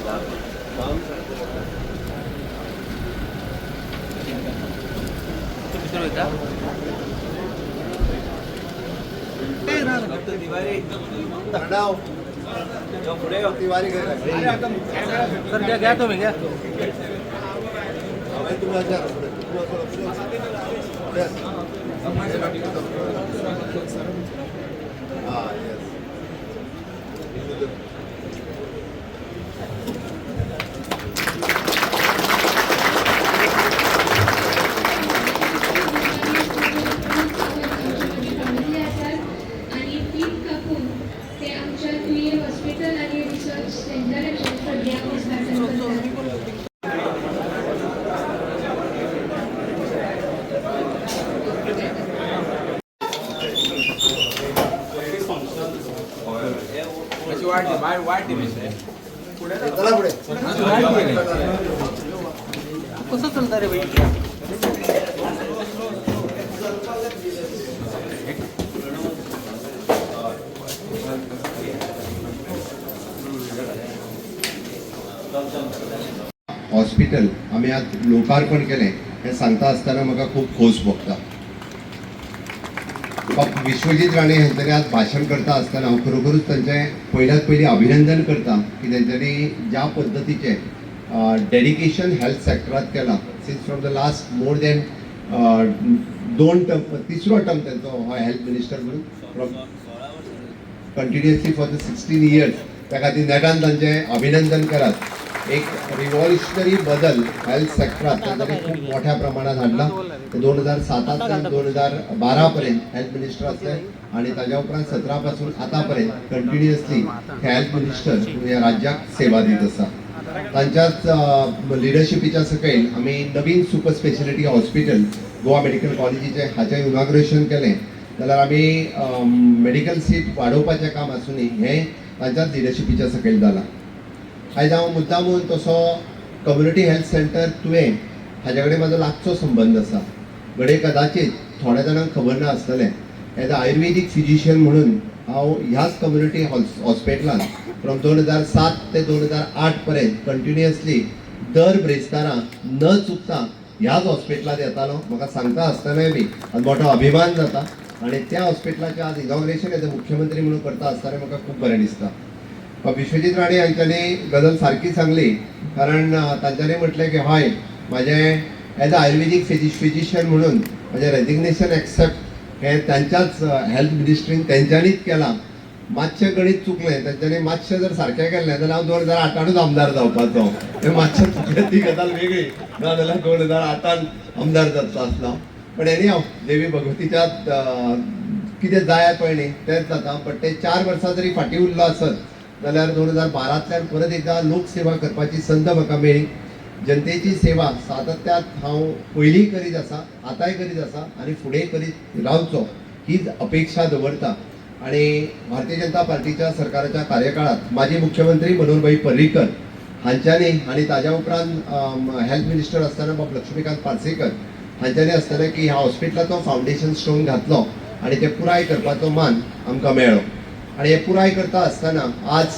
Sir घ्या तुम्ही घ्या. कसं चालतं रे भाई? हॉस्पिटल आम्ही आज लोकार्पण केले हे सांगता असताना म्हाका खूप खोस भोगता. विश्वजीत राणे हांच्यानी आज भाषण करता असताना हांव खरोखरूच तांचें पयल्यात पयलीं अभिनंदन करता की तांच्यांनी ज्या पद्दतीचे डेडिकेशन हेल्थ सेक्टरात केला since from the last more than 2 term तिसरो टर्म तांचो हो हेल्थ मिनिस्टर म्हणून from continuously for the 16 years. त्या खातीर नेटान तांचें अभिनंदन करात. एक रिव्हॉल्युशनरी बदल हेल्थ सेक्टरात तांच्यांनी खूप मोठ्या प्रमाणात हाडला. 2007 2012 पर्यंत हेल्थ मिनिस्टर असले आणि ताज्या उपरांत 17 पासून आतापर्यंत कंटिन्युअसली हेल्थ मिनिस्टर ह्या राज्याक सेवा दीत आसा. तांच्याच लिडरशिपीच्या सकयल आमी नवीन super speciality hospital Goa medical कॉलेजीचे हाचें इनॉग्रेशन केलें. जाल्यार आमी मेडिकल सीट वाडोवपाचें काम आसूनी हें तांच्याच लिडरशिपीच्या सकयल जालां. आयज हांव मुद्दामून तसो कम्युनिटी हेल्थ सेंटर तुवें हाजे कडेन म्हाजो लागचो संबंध आसा. घडये कदाचित थोड्या जाणांक खबर ना आसतलें एज अ आयुर्वेदीक फिजिशियन म्हणून हांव ह्याच कम्युनिटी हॉस्पिटलांत फ्रॉम 2007 ते 2008 पर्यंत कंटिन्युअसली दर ब्रेस्तारा न चुकता ह्याच हॉस्पिटलांत येतालो. म्हाका सांगता आसतनाय बी आज मोठो अभिमान जाता आणि त्या हॉस्पिटलाचें आज इनॉग्रेशन एज अ मुख्यमंत्री म्हणून करता आसतना म्हाका खूप बरें दिसता. विश्वजीत राणे यांच्यानी गजाल सारकी सांगली कारण तांच्यांनी म्हटलें की हय म्हाजें एज अ आयुर्वेदीक फिजिशियन म्हणून म्हाजें रेजिग्नेशन एक्सेप्ट हें तांच्याच हेल्थ मिनिस्ट्रीन तेंच्यांनीच केलां. मातशें गणीत चुकलें तांच्यांनी मातशें जर सारकें केलें जाल्यार हांव 2008 आमदार जावपाचो. तें मातशें चुकलें ती गजाल वेगळी ना जाल्यार 2008 आमदार जावचो आसलो. पण एनी हांव देवी भगवतीच्या कितें जाय पळय न्ही तेंच जाता. बट ते 4 वर्सां जरी फाटीं उरलो आसत जाल्यार 2012तल्यान परत एकदा लोकसेवा करपाची संद म्हाका मेळ्ळी. जनतेची सेवा सातत्यात हांव पयलींय करीत आसा, आतांय करीत आसा आनी फुडेंय करीत रावचो हीच अपेक्षा दवरता. आणि भारतीय जनता पार्टीच्या सरकाराच्या कार्यकाळात माजी मुख्यमंत्री मनोहरभाई पर्रीकर हांच्यांनी आणि ताज्या उपरांत हेल्थ मिनिस्टर आसतना बाब लक्ष्मीकांत पार्सेकर हांच्यांनी आसतना की ह्या हॉस्पिटलाचो फावंडेशन स्टोन घातलो आणि ते पुराय करपाचो मान आमकां मेळ्ळो. आणि हे पुराय करता आसतना आज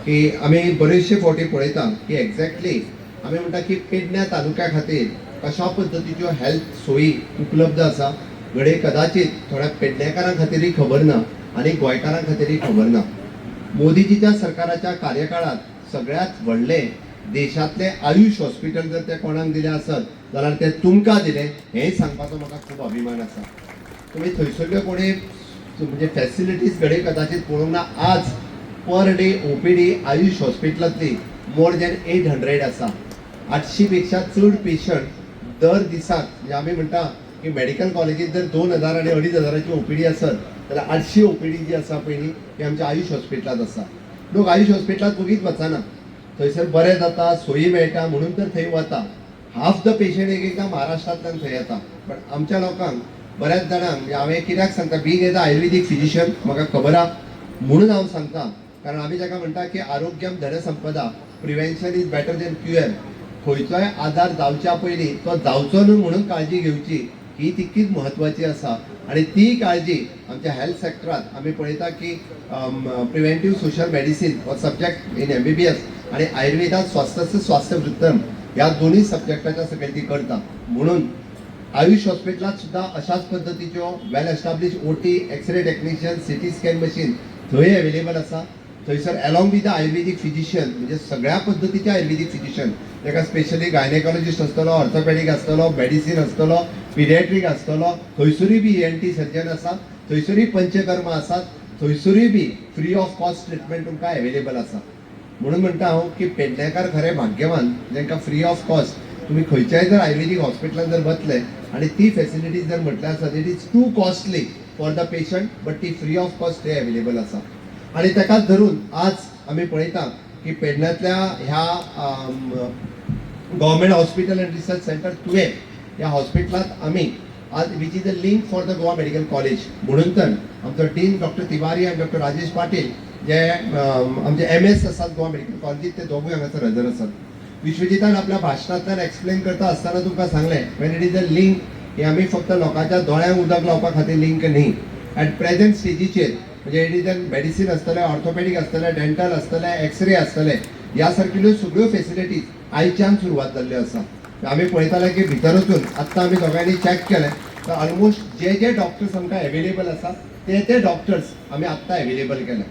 की आमी बरेचशे फावटी पळयता की एक्झॅक्टली आमी म्हणटा की पेडण्या तालुक्या खातीर कशा पद्दतीच्यो हेल्थ सोयी उपलब्ध आसा. घडये कदाचित थोड्या पेडणेकारां खातीरय खबर ना आनी गोंयकारां खातीरय खबर ना. मोदीजीच्या सरकाराच्या कार्यकाळात सगळ्यात व्हडलें देशातले आयुष हॉस्पिटल जर ते कोणाक दिलें आसत जाल्यार ते तुमकां दिलें हेंय सांगपाचो म्हाका खूब अभिमान आसा. तुमी थंयसरल्यो कोणी म्हणजे फॅसिलिटीज घडये कदाचित पळोवंक ना. आज पर डे OPD आयुष हॉस्पिटलांतली मोर दॅन 800 आसा. 800 पेक्षा चड पेशंट दर दिसाक म्हणजे आमी म्हणटा की मेडिकल कॉलेजीत जर 2000 आणि 2500ची OPD आसत जाल्यार 800 OPD जी आसा पळय न्ही ती आमच्या आयुष हॉस्पिटलांत आसा. लोक आयुष हॉस्पिटलांत वगीच वचना, थंयसर बरें जाता सोयी मेळटा म्हणून तर थंय वता. हाफ द पेशंट एकदां महाराष्ट्रांतल्यान थंय येता. पण आमच्या लोकांक बऱ्याच जाणांक हांवें कित्याक सांगता being as a Ayurvedic physician म्हाका खबर आहा म्हणून हांव सांगता. कारण आमी जाका म्हणटा की आरोग्यम धनसंपदा prevention is better than cure. खंयचोय आजार जावच्या पयलीं तो जावचो न्हू म्हणून काळजी घेवची ही तितकीच म्हत्वाची आसा. आणि ती काळजी आमच्या हेल्थ सेक्टरात आमी पळयता की प्रिव्हेंटीव सोशल मेडिसीन हो सब्जेक्ट इन MBBS आणि आयुर्वेदात स्वास्थ्याचं स्वास्थ्य वृत्तम ह्या दोन्ही सब्जेक्टाच्या सकयल ती करता. म्हणून आयुष हॉस्पिटलात सुद्धा अशाच पद्धतीच्यो well establish OT, x-ray technician, CT scan machine थंय अवेलेबल आसा. थंयसर along with the Ayurvedic physician, म्हणजे सगळ्या पद्धतीचे आयुर्वेदिक फिजिशियन, ताका स्पेशली गायनेकॉलॉजिस्ट आसतलो, ऑर्थोपेडिक आसतलो, मेडिसिन आसतलो, पिडियाट्रीक आसतलो, थंयसरूय बी ENT सर्जन आसा, थंयसरूय पंचकर्म आसात, थंयसरूय be free of cost treatment तुमकां अवेलेबल आसा. म्हणून म्हणटा हांव की पेडणेकार खरे भाग्यवान जांकां फ्री ऑफ कॉस्ट तुम्ही खंयच्याय जर आयुर्वेदिक हॉस्पिटलांत जर वतले आणि ती फॅसिलिटीज जर म्हटल्यार आसा it is to costly for the patient, but ती फ्री ऑफ कॉस्ट हे अवेलेबल आसा. आणि ताकाच धरून आज आम्ही पळयता की पेडण्यातल्या ह्या government hospital and research centre तुवें ह्या हॉस्पिटलात आम्ही आज which is a link for the Goa medical college म्हणून तर आमचो डीन डॉक्टर तिवारी आणि डॉक्टर राजेश पाटील जे आमचे MS आसात गोवा मेडिकल कॉलेजीत, ते दोगूय हांगासर हजर आसात. विश्वजितान आपल्या भाशणांतल्यान एक्सप्लेन करता आसतना तुमकां सांगलें Wien it is a link हे आमी फक्त लोकांच्या दोळ्यांक उदक लावपा खातीर लिंक न्ही. ॲट प्रेझेंट स्टेजीचेर म्हणजे इट इज अ मेडिसीन आसतलें, ऑर्थोपेडिक आसतलें, डेंटल आसतलें, एक्सरे आसतलें, ह्या सारकिल्यो सगळ्यो फॅसिलिटीज आयच्यान सुरवात जाल्ल्यो आसा. आमी पळयताले की भितर वचून आत्तां आमी दोगांयनी चॅक केलें तर ऑलमोस्ट जे डॉक्टर्स आमकां अवेलेबल आसा ते डॉक्टर्स आमी आत्तां अवेलेबल केले.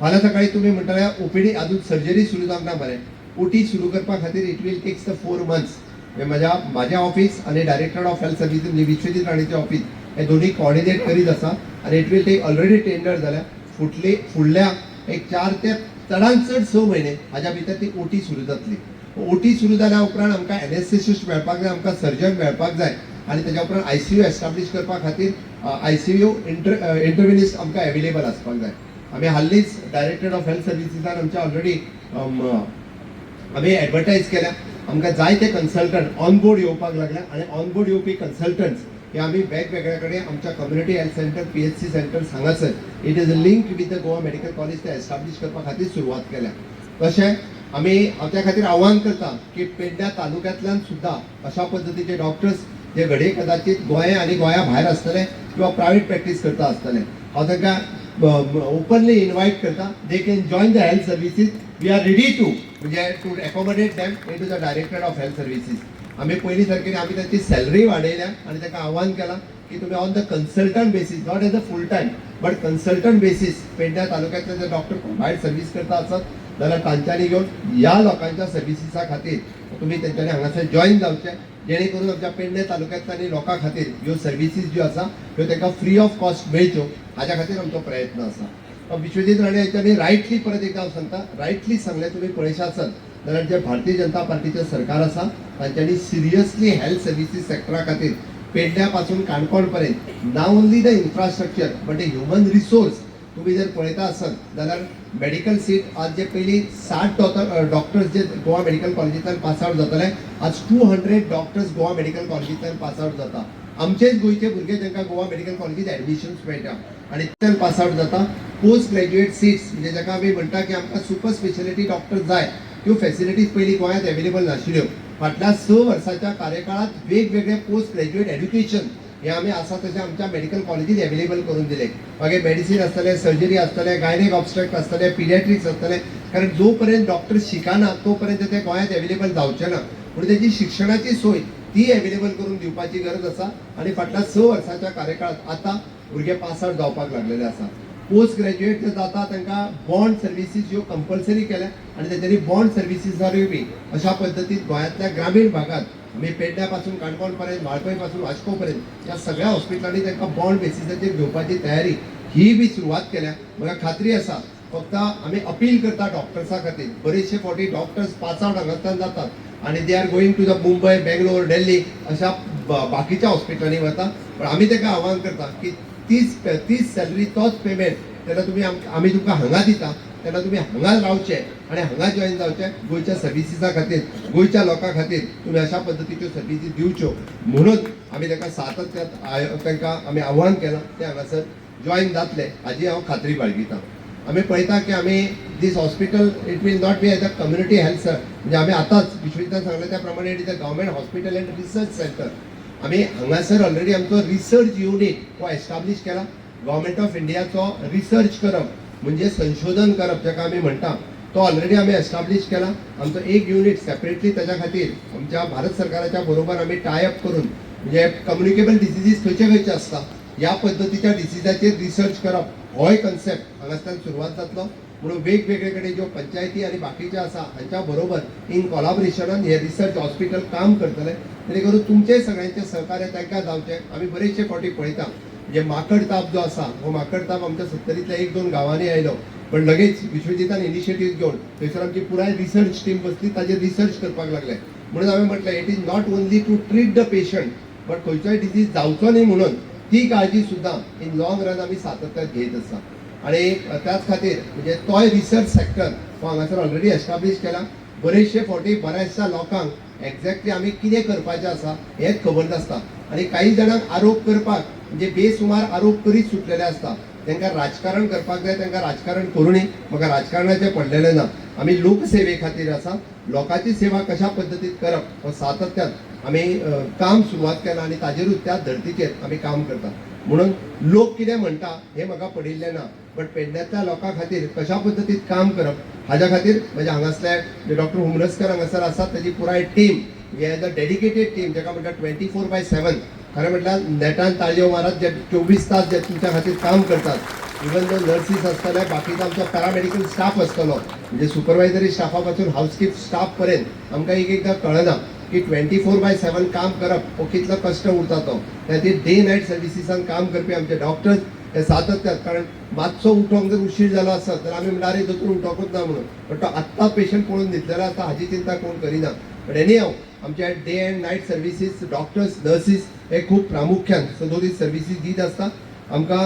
फाल्यां सकाळी तुमी म्हणटले OPD अजून सर्जरी सुरू जावंक ना मरे. OT सुरू करपा खातीर it will takes the 4 months. माझे ऑफिस आणि डायरेक्टर ऑफ हेल्थ सर्विसीस म्हणजे विश्वजीत राणेचे ऑफिस हे दोन्ही कॉर्डिनेट करीत आसा आणि it will take already tender जाल्या फुडल्या एक 4 ते चडांत चड 6 महिने हाच्या भितर ती OT सुरू जातली. OT सुरू जाल्या उपरांत आमकां एनेस्थेसिस्ट मेळपाक जाय, आमकां सर्जन मेळपाक जाय आणि त्याच्या उपरांत ICU एस्टाब्लिश करपा खातीर ICU इंटरव्हिनिस्ट आमकां अवेलेबल आसपाक जाय. आमी हाल्लीच डायरेक्टर ऑफ हेल्थ सर्विसीसान आमच्या ऑलरेडी आमी एडवर्टायज केल्या. आमकां जाय ते कन्सल्टंट ऑनबोर्ड येवपाक लागल्या आणि ऑनबोर्ड येवपी कन्सल्टंट्स हे आमी वेगवेगळे कडेन आमच्या community health centre, PHC centre हांगासर it is a link with the Goa medical college ते एस्टाब्लिश करपा खातीर सुरवात केल्या. तशें आमी त्या खातीर आव्हान करता की पेडण्या तालुक्यांतल्यान सुद्धा अशा पद्दतीचे डॉक्टर्स जे घडये कदाचित गोंया आणि गोंया भायर आसतले किंवा प्रायवेट प्रॅक्टीस करता आसतले, हांव तांकां ओपनली इन्वाइट करता. They can join the health services. We are ready to म्हणजे to accommodate them in to the director of health services. आम्ही पहिली सारखी आम्ही त्यांची सॅलरी वाडयल्या आणि ताका आव्हान केला की तुम्ही on the consultant basis, not as a full time but consultant basis पेडण्या तालुक्यातले जर डॉक्टर भायर सर्व्हिस करता आसत जाल्यार तांच्यांनी घेवन ह्या लोकांच्या सर्व्हिसीसा खातीर तुम्ही तेंच्यांनी हांगासर जॉइन जावचे, जेणे करून आमच्या पेडण्या तालुक्यांतल्या आनी लोकां खातीर ह्यो सर्व्हिसीस ज्यो आसा ह्यो तांकां फ्री ऑफ कॉस्ट मेळच्यो हाच्या खातीर आमचो प्रयत्न आसा. विश्वजीत राणे यांच्यानी रायटली परत एकदा हांव सांगता, रायटली सांगलें तुमी पळयशा आसत जाल्यार जे भारतीय जनता पार्टीचें सरकार आसा तांच्यांनी सिरियसली हेल्थ सर्विसीस सेक्टरा खातीर पेडण्या पासून काणकोण पर्यंत ना only the infrastructure but A human resource तुम्ही जर पळयता आसत जाल्यार मेडिकल सीट आज जे पयलीं 60 डॉक्टर्स जे गोवा मेडिकल कॉलेजींतल्यान पास आउट जाताले आज 200 डॉक्टर्स गोवा मेडिकल कॉलेजींतल्यान पास आउट जाता. आमचेच गोंयचे भुरगे जांकां गोवा मेडिकल कॉलेजींत एडमिशन्स मेळटा आणि त्यान पास आउट जाता. पोस्ट ग्रॅज्युएट सीट्स म्हणजे जाका आमी म्हणटा की आमकां सुपर स्पेशलिटी डॉक्टर जाय त्यो फॅसिलिटीज पयलीं गोंयांत अवेलेबल नाशिल्ल्यो. फाटल्या 6 वर्साच्या कार्यकाळात वेगवेगळे पोस्ट ग्रॅज्युएट एड्युकेशन हे आमी आसा तशें आमच्या मेडिकल कॉलेजींत अवेलेबल करून दिले. मागीर मेडिसीन आसतलें, सर्जरी आसतलें, गायनेक ऑब्स्ट्रॅक्ट आसतलें, पिडियाट्रिक्स आसतलें, कारण जो पर्यंत डॉक्टर शिकाना तो पर्यंत ते गोंयांत अवेलेबल जावचे ना. म्हणून तेजी शिक्षणाची सोय ती अवेलेबल करून दिवपाची गरज आसा आणि फाटल्या 6 वर्साच्या कार्यकाळात आता भुरगे पास आउट जावपाक लागलेले आसा. पोस्ट ग्रॅज्युएट जे जाता तांकां बॉन्ड सर्विसीस ह्यो कंपल्सरी केल्या आणि तेच्यांनी बॉन्ड सर्विसीसारूय बी अशा पद्दतीन गोंयांतल्या ग्रामीण भागात आमी पेडण्या पासून काणकोण पर्यंत, माळपय पासून वास्को पर्यंत ह्या सगळ्या हॉस्पिटलांनी तांकां बॉन्ड बेसिसाचेर घेवपाची तयारी ही बी सुरवात केल्या. म्हाका खात्री आसा फक्त आमी अपील करता डॉक्टर्सा खातीर. बरेचशे फावटी डॉक्टर्स पास आउट हांगाच्यान जातात आणि they are going to the Mumbai, Bangalore, Delhi अशा बाकीच्या हॉस्पिटलांनी वता. पण आमी ताका आव्हान करता की तीच सॅलरी तोच पेमेंट तेन्ना तुमी आमी तुमकां हांगा दिता तेन्ना तुमी हांगा रावचे आणि हांगा जॉइन जावचे. गोंयच्या सर्विसीसा खातीर, गोंयच्या लोकां खातीर तुमी अशा पद्दतीच्यो सर्विसीस दिवच्यो म्हणून आमी ताका सातत्यान तांकां आमी आव्हान केलां ते हांगासर जॉइन जातले हाजी हांव खात्री बाळगितां. आमी पळयता की आमी this hospital it will not be as a community health म्हणजे आमी आतांच विश्वजितान सांगले त्या प्रमाणे it is a government hospital and research centre. आमी हांगासर ऑलरेडी आमचो रिसर्च युनिट हो एस्टाब्लिश केला. गव्हर्मेंट ऑफ इंडियाचो रिसर्च करप म्हणजे संशोधन करप जाका आमी म्हणटा तो ऑलरेडी आम्ही एस्टाब्लिश केला. आमचं एक युनिट सेपरेटली त्याच्या खातीर आमच्या भारत सरकाराच्या बरोबर आम्ही टायअप करून म्हणजे कम्युनिकेबल डिसिजीस खंयचे आसता ह्या पद्दतीच्या डिसिजाचेर रिसर्च करप हो कन्सेप्ट हांगासल्यान सुरवात जातलो. म्हणून वेगवेगळे कडेन ज्यो पंचायती आनी बाकीचे आसा हांच्या बरोबर इन कोलॅबोरेशनान हे रिसर्च हॉस्पिटल काम करतले जेणे करून तुमचे सगळ्यांचे सहकार्य तांकां जावचें. आमी बरेचशे फावटी पळयता म्हणजे माकड ताप जो आसा हो माकड ताप आमच्या 70तल्या 1-2 गांवांनी आयलो पण लगेच विश्वजितान इनिशिएटीव घेवन थंयसर आमची पुराय रिसर्च टीम बसली ताजेर रिसर्च करपाक लागले. म्हणून हांवें म्हटलें it is not only to treat the patient but खंयचोय डिजीज जावचो न्ही म्हणून ती काळजी सुद्दां इन लॉंग रन आमी सातत्यान घेत आसा. आणि त्याच खातीर म्हणजे तोय रिसर्च सेक्टर हो हांगासर ऑलरेडी एस्टाब्लिश केला. बरेचशे फावटी बऱ्याचशा लोकांक एक्झॅक्टली आमी कितें करपाचें आसा हेंच खबर नासता आनी काही जाणांक आरोप करपाक म्हणजे बेसुमार आरोप करीत सुटलेले आसता. तांकां राजकारण करपाक जाय तांकां राजकारण करूनय म्हाका राजकारणाचें पडलेलें ना. आमी लोकसेवे खातीर आसा. लोकांची सेवा कशा पद्दतीन करप हो सातत्यान आमी काम सुरवात केलां आनी ताजेरूच त्या धर्तीचेर आमी काम करता. म्हणून लोक कितें म्हणटा हें म्हाका पडिल्लें ना बट पेडण्यातल्या लोकां खातीर कशा पद्दतीन काम करप हाज्या खातीर म्हणजे हांगासले डॉक्टर हुमरसकर हांगासर आसात ताजी पुराय टीम हे एज अ डेडिकेटेड टीम जाका म्हणटा 24/7 खरें म्हटल्यार नेटान ताळयो मारत जे 24 तास जे तुमच्या खातीर काम करतात. इवन जो नर्सीस आसतले बाकीचो आमचो पॅरामेडिकल स्टाफ आसतलो म्हणजे सुपरवायझरी स्टाफा पासून हाऊसकीप स्टाफ पर्यंत आमकां एकदां कळना की 24/7 काम करप हो कितलो कश्ट उरता तो. त्याची डे नायट सर्विसीसान काम करपी आमचे डॉक्टर्स हे सातत्यान कारण मातसो उठोंक जर उशीर जालो आसत तर आमी म्हणटा अरे दोतोर उठोकूच ना म्हणून पण तो आत्तां पेशंट पळोवन न्हिदलेलो आसता हाजी चिंता कोण करिना. बट एनी हांव आमचे day and night services doctors nurses हे खूब प्रामुख्यान सदोदीत सर्विसीस दीत आसता. आमकां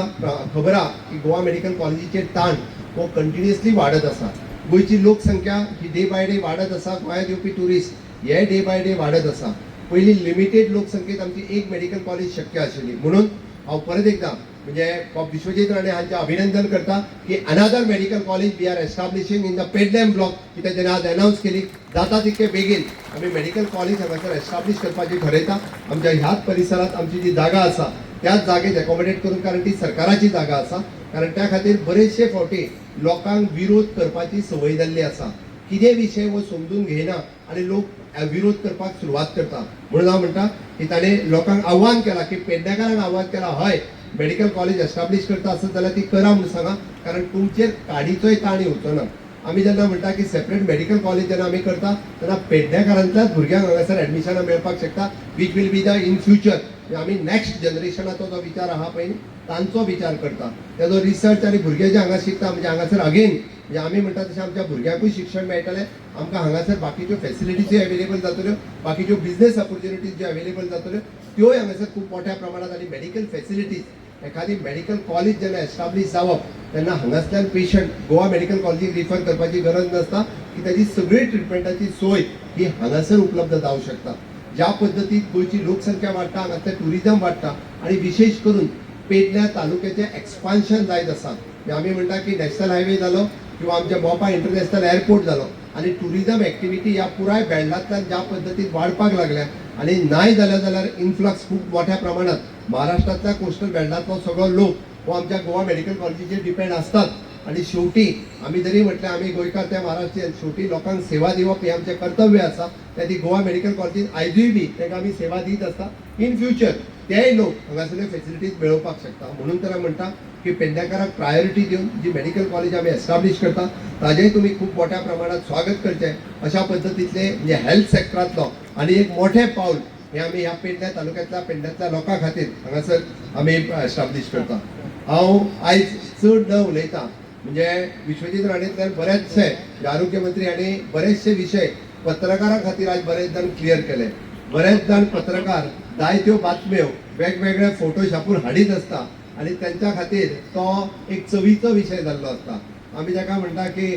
खबर आहा की गोवा मेडिकल कॉलेजीचेर ताण हो कंटिन्युअसली वाडत आसा. गोंयची लोकसंख्या ही डे बाय डे वाडत आसा. गोंयांत येवपी ट्युरिस्ट हे डे बाय डे वाडत आसा. पयलीं लिमिटेड लोकसंख्येत आमची एक मेडिकल कॉलेज शक्य आशिल्ली म्हणून हांव परत एकदां म्हणजे विश्वजीत राणे हांचें अभिनंदन करता की another medical college we are establishing in the पेडलॅम ब्लॉक की तेजें आज अनाउन्स केली जाता तितके बेगीन आमी मेडिकल कॉलेज हांगासर एस्टाब्लिश करपाची ठरयता. आमच्या ह्याच परिसरात आमची जी जागा आसा त्याच जागेत एकोमोडेट करून कारण ती सरकाराची जागा आसा कारण त्या खातीर बरेचशे फावटी लोकांक विरोध करपाची संवय जाल्ली आसा. कितें विशय वो समजून घेयना आनी लोक विरोध करपाक सुरवात करता. म्हणून हांव म्हणटा की ताणें लोकांक आव्हान केलां की पेडणेकारांक आव्हान केलां हय मेडिकल कॉलेज एस्टाब्लिश करता आसत जाल्यार ती करा म्हणून सांगा कारण तुमचेर काडीचोय ताण येवचो ना. आमी जेन्ना म्हणटा की सेपरेट मेडिकल कॉलेज जेन्ना आमी करता तेन्ना पेडणेकारांतल्याच भुरग्यांक हांगासर एडमिशनां मेळपाक शकता which will be the in future आमी नेक्स्ट जनरेशनाचो जो विचार आहा पळय तांचो विचार करता. तेजो रिसर्च आनी भुरगे जे हांगा शिकता म्हणजे हांगासर अगेन म्हणजे आमी म्हणटा तशें आमच्या भुरग्यांकूय शिक्षण मेळटलें. आमकां हांगासर बाकीच्यो फॅसिलिटीज अवेलेबल जातल्यो बाकीच्यो बिझनेस ऑपॉर्च्युनिटीज ज्यो अवेलेबल जातल्यो त्योय हांगासर खूब मोठ्या प्रमाणात आनी मेडिकल फॅसिलिटीज एखादी मेडिकल कॉलेज जेन्ना एस्टाब्लिश जावप तेन्ना हांगासल्यान पेशंट गोवा मेडिकल कॉलेजीक रिफर करपाची गरज नासता की ताची सगळी ट्रिटमेंटाची सोय ही हांगासर उपलब्ध जावंक शकता. ज्या पद्दतीन गोंयची लोकसंख्या वाडटा हांगासलें ट्युरिजम वाडटा आनी विशेश करून पेडण्या तालुक्याचें एक्सपान्शन जायत आसा. आमी म्हणटा की नॅशनल हायवे जालो किंवा आमच्या मोपा इंटरनॅशनल एअरपोर्ट जालो आनी ट्युरिजम एक्टिविटी ह्या पुराय बेल्डांतल्यान ज्या पद्दतीन वाडपाक लागल्या आनी नाय जाल्यार इन्फ्लक्स खूब मोठ्या प्रमाणात महाराष्ट्रांतल्या कोस्टल बेल्डांतलो सगळो लोक हो आमच्या गोवा मेडिकल कॉलेजीचेर डिपेंड आसतात आनी शेवटी आमी जरी म्हटलें आमी गोंयकार त्या महाराष्ट्रीयन शेवटी लोकांक सेवा दिवप हें आमचें कर्तव्य आसा. त्या ती गोवा मेडिकल कॉलेजीन आयजूय बी तांकां आमी सेवा दीत आसता. इन फ्युचर तेय लोक हांगासरल्यो फॅसिलिटीज मेळोवपाक शकता. म्हणून तर म्हणटा की पेडणेकारांक प्रायोरिटी दिवन जी मेडिकल कॉलेज आमी एस्टाब्लिश करता ताजेंय तुमी खूब मोठ्या प्रमाणात स्वागत करचें. अशा पद्दतींतले म्हणजे हेल्थ सेक्टरांतलो आनी एक मोठें पावल हे आमी ह्या पेडण्या तालुक्यांतल्या पेडण्यातल्या लोकां खातीर हांगासर आमी एस्टाब्लिश करता. हांव आयज चड न उलयतां म्हणजे विश्वजीत राणेंतल्यान बरेचशे आरोग्य मंत्री हांणी बरेचशे विशय पत्रकारां खातीर आज बरेच जाण क्लियर केले. बरेच जाण पत्रकार जायत्यो बातम्यो वेगवेगळे फोटो छापून हाडीत आसता आनी त्यांच्या खातीर तो एक चवीचो विशय जाल्लो आसता. आमी जाका म्हणटा की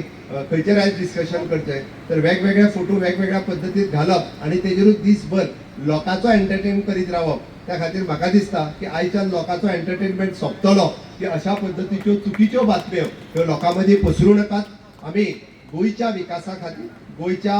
खंयचेर आयज डिस्कशन करचें तर वेगवेगळे फोटो वेगवेगळ्या पद्दतीन घालप आनी तेजेरूच दीसभर लोकांचो एंटरटेन करीत रावप. त्या खातीर म्हाका दिसता की आयच्यान लोकांचो एंटरटेनमेंट सोंपतलो की अशा पद्दतीच्यो चुकीच्यो बातम्यो ह्यो लोकां मदीं पसरूं नाकात. आमी गोंयच्या विकासा खातीर गोंयच्या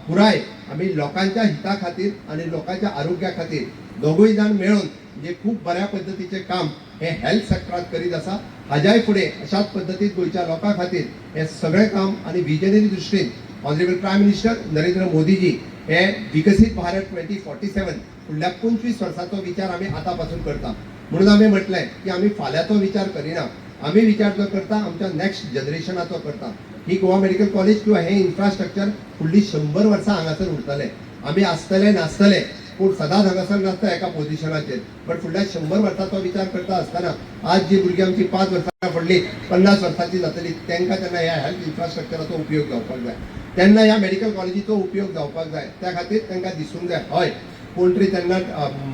पुराय आमी लोकांच्या हिता खातीर आनी लोकांच्या आरोग्या खातीर दोगूय जाण मेळून म्हणजे खूब बऱ्या पद्दतीचें काम हे हेल्थ सेक्टरांत करीत आसा. हाज्याय फुडें अशाच पद्दतीन गोंयच्या लोकां खातीर हे सगळें काम आनी विजनरी दृश्टीन honourable prime minister Narendra Modiji हे विकसीत भारत 2047 फुडल्या 25 वर्सांचो विचार आमी आतां पासून करता. म्हणून आमी म्हटलें की आमी फाल्यांचो विचार करिना, आमी विचार जो करता आमच्या नेक्स्ट जनरेशनाचो करता. ही गोवा मेडिकल कॉलेज किंवा हे इन्फ्रास्ट्रक्चर फुडली 100 वर्सां हांगासर उरतले. आमी आसतले नासतले पूण सदांच हांगासर नासता एका पोझिशनाचेर, बट फुडल्या 100 वर्सांचो विचार करता आसतना आज जी भुरगीं आमची 5 वर्सां फुडली 50 वर्सांची जातली तेंकां तेन्ना ह्या हेल्थ इन्फ्रास्ट्रक्चराचो उपयोग जावपाक जाय, तेन्ना ह्या मेडिकल कॉलेजीचो उपयोग जावपाक जाय. त्या खातीर तांकां दिसूंक जाय हय कोण तरी तेन्ना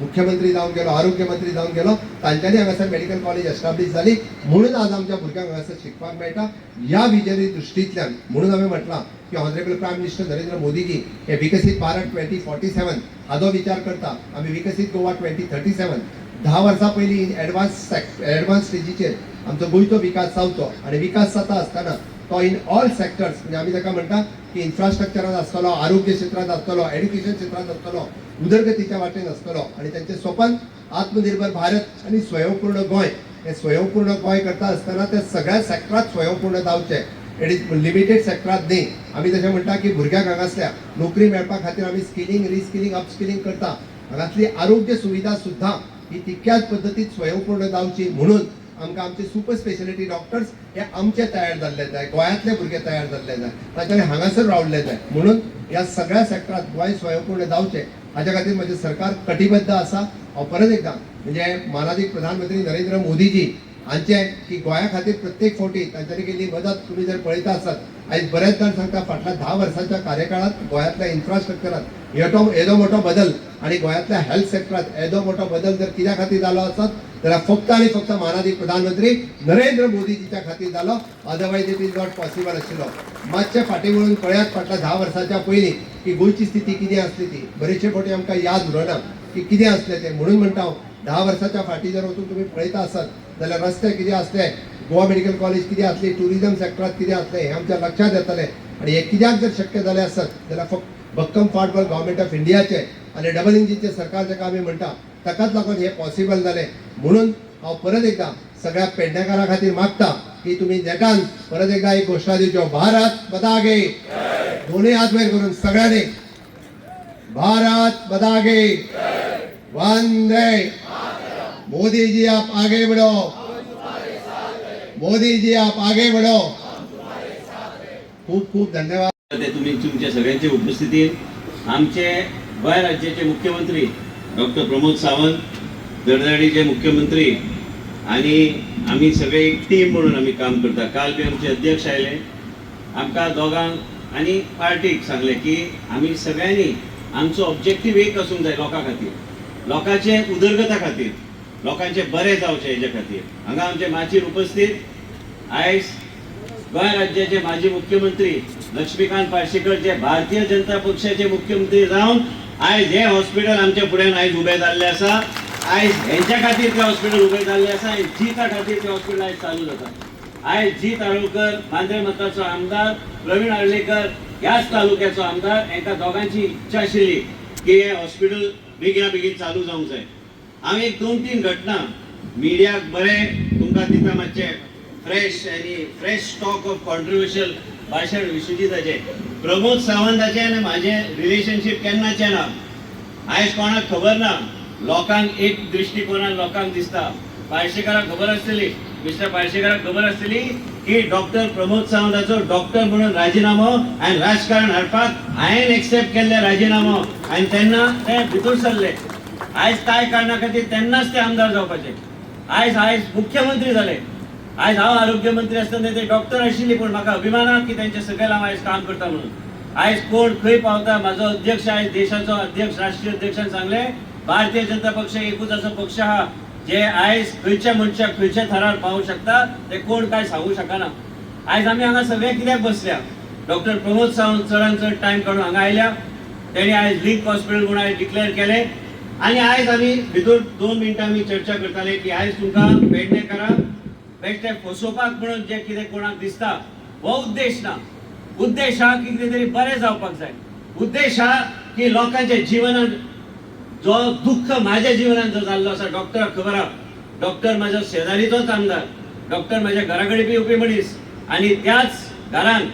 मुख्यमंत्री जावन गेलो, आरोग्य मंत्री जावन गेलो, तांच्यांनी हांगासर मेडिकल कॉलेज एस्टाब्लीश जाली म्हणून आज आमच्या भुरग्यांक हांगासर शिकपाक मेळटा. ह्या विजनरी दृश्टींतल्यान म्हणून हांवें म्हटलां की honourable prime minister Narendra Modiji हे विकसीत भारत 2047 हाचो विचार करता. आमी विकसीत गोवा 2037 10 वर्सां पयलीं एडवान्स स्टेजीचेर आमचो गोंयचो विकास जावचो आनी विकास जाता आसतना तो इन ऑल सेक्टर्स म्हणजे आमी ताका म्हणटा की इन्फ्रास्ट्रक्चरांत आसतलो, आरोग्य क्षेत्रांत आसतलो, एड्युकेशन क्षेत्रांत आसतलो, उदरगतीच्या वाटेन आसतलो आनी तांचें स्वप्न आत्मनिर्भर भारत आनी स्वयंपूर्ण गोंय. हे स्वयंपूर्ण गोंय करता आसतना ते सगळ्या सेक्टरांत स्वयंपूर्ण जावचें. इट इज लिमिटेड सेक्टरांत न्ही. आमी तशें म्हणटा की भुरग्यांक हांगासल्या नोकरी मेळपा खातीर आमी स्किलिंग, रिस्किलिंग, अपस्किलिंग करता. हांगासली आरोग्य सुविधा सुद्दां ही तितक्याच पद्दतीत स्वयंपूर्ण जावची म्हणून आमकां आमचे सुपर स्पेशलिटी डॉक्टर्स हे आमचे तयार जाल्ले जाय, गोंयांतले भुरगे तयार जाल्ले जाय, तांच्यानी हांगासर रावल्ले जाय. म्हणून ह्या सगळ्या सेक्टरांत गोंय स्वयंपूर्ण जावचें हाच्या खातीर म्हजें सरकार कटिबद्ध आसा. हांव परत एकदां म्हणजे माननीय प्रधानमंत्री नरेंद्र मोदीजी हांचे की गोंया खातीर प्रत्येक फावटी तांच्यांनी केल्ली मदत तुमी जर पळयता आसात आयज बरेच जाण सांगता फाटल्या 10 वर्सांच्या कार्यकाळात गोंयांतल्या इन्फ्रास्ट्रक्चरांत येदो मोठो बदल आनी गोंयांतल्या हेल्थ सेक्टरांत येदो मोठो बदल जर कित्या खातीर जालो आसत जाल्यार फक्त आनी फक्त माननीय प्रधानमंत्री नरेंद्र मोदीजीच्या खातीर जालो. Otherwise it is not possible आशिल्लो. मातशें फाटीं वळून पळयात फाटल्या 10 वर्सांच्या पयलीं की गोंयची स्थिती कितें आसली ती बरेचशे फावटी आमकां याद उरना की कितें आसलें तें. म्हणून म्हणटा हांव 10 वर्सांच्या फाटीं जर वचून तुमी पळयता आसत जाल्यार रस्ते कितें आसले, गोवा मेडिकल कॉलेज कितें आसली, टुरिजम सेक्टरांत कितें आसलें हें आमच्या लक्षांत येतलें. आनी हें कित्याक जर शक्य जालें आसत जाल्यार फक्त भक्कम फाटबळ गव्हर्मेंट ऑफ इंडियाचें आनी डबल इंजिनचें सरकार जाका आमी म्हणटा ताकाच लागून हें पॉसिबल जालें. म्हणून हांव परत एकदां सगळ्या पेडणेकारां खातीर मागता की तुमी नेटान परत एकदां एक घोशणा दिवच्यो, भारत बदागे, दोनूय हात वयर करून सगळ्यांनी भारत बदागे, वंदे मोदी जी आप आगे बढ़ो, मोदी जी आप आगे बढ़ो. खूप खूप धन्यवाद. ते तुम्ही तुमच्या सगळ्यांच्या उपस्थितीत आमचे गोंय राज्याचे मुख्यमंत्री डॉक्टर प्रमोद सावंत, दरदडीचे मुख्यमंत्री आणि आम्ही सगळे एक टीम म्हणून आम्ही काम करता. काल बी आमचे अध्यक्ष आयले, आमकां दोगांक आनी पार्टीक सांगले की आमी सगळ्यांनी आमचो ऑब्जेक्टीव एक आसूंक जाय लोकां खातीर, लोकांचे उदरगता खातीर, लोकांचे बरें जावचें हेजे खातीर. हांगा आमचे माचीर उपस्थित आयज गोंय राज्याचे माजी मुख्यमंत्री लक्ष्मीकांत पार्सेकर जे भारतीय जनता पक्षाचे मुख्यमंत्री जावन आयज हे हॉस्पिटल आमच्या फुड्यान आयज उबें जाल्लें आसा. आयज हेंच्या खातीर तें हॉस्पिटल उबें जाल्लें आसा आनी जिता खातीर तें हॉस्पिटल आयज चालू जाता. आयज जीत आळवकर मांद्रे मताचो आमदार, प्रवीण आर्लेकर ह्याच तालुक्याचो आमदार, हांकां दोगांची इच्छा आशिल्ली की हें हॉस्पिटल बेगीना बेगीन चालू जावंक जाय. हांव एक 2-3 घटना मिडियाक बरें तुमकां दिता, मातशें फ्रेश स्टॉक ऑफ कॉन्ट्रोवर्शियल भाशण विश्वजिताचें. प्रमोद सावंताचें आनी म्हाजें रिलेशनशीप केन्नाचें ना. आयज कोणाक खबर ना, लोकांक एक दृश्टिकोनान लोकांक दिसता. पार्सेकाराक खबर आसतली, मिस्टर पार्सेकाराक खबर आसतली की डॉक्टर प्रमोद सावंताचो डॉक्टर म्हणून राजिनामो आनी राजकारण हाडपाक हांवें एक्सेप्ट केल्ले राजिनामो आनी तेन्ना ते भितर सरले. आयज कांय कारणां खातीर तेन्नाच ते आमदार जावपाचे. आयज मुख्यमंत्री जाले. आयज हांव आरोग्य मंत्री आसतना ते डॉक्टर आशिल्ली, पूण म्हाका अभिमान की तेंच्या सकयल हांव आयज काम करता म्हणून. आयज कोण खंय पावता, म्हाजो अध्यक्ष आयज देशाचो अध्यक्ष, राष्ट्रीय अध्यक्षान सांगले भारतीय जनता पक्ष एकूच असो पक्ष आहा जे आयज खंयच्या मनशाक खंयच्या थरार पावूंक शकता, ते कोण काय सांगू शकना. आयज आमी हांगा सगळे कित्याक बसल्या, डॉक्टर प्रमोद सावंत चडान चड टायम काडून हांगा आयल्या. तेणी आयज लिंक हॉस्पिटल म्हणून आयज डिक्लेअर केले आनी आयज आमी भितर 2 मिनटां आमी चर्चा करताले की आयज तुमकां पेडणेकारांक बेश्टे फसोवपाक म्हणून जे कितें कोणाक दिसता हो उद्देश ना. उद्देश हा की कितें तरी बरें जावपाक जाय. उद्देश हा की लोकांच्या जिवनान जो दुःख म्हाज्या जिवनान जो जाल्लो आसा, डॉक्टराक खबर आहा, डॉक्टर म्हाजो शेजारीचोच आमदार, डॉक्टर माझ्या घरा कडेन येवपी मनीस आनी त्याच घरान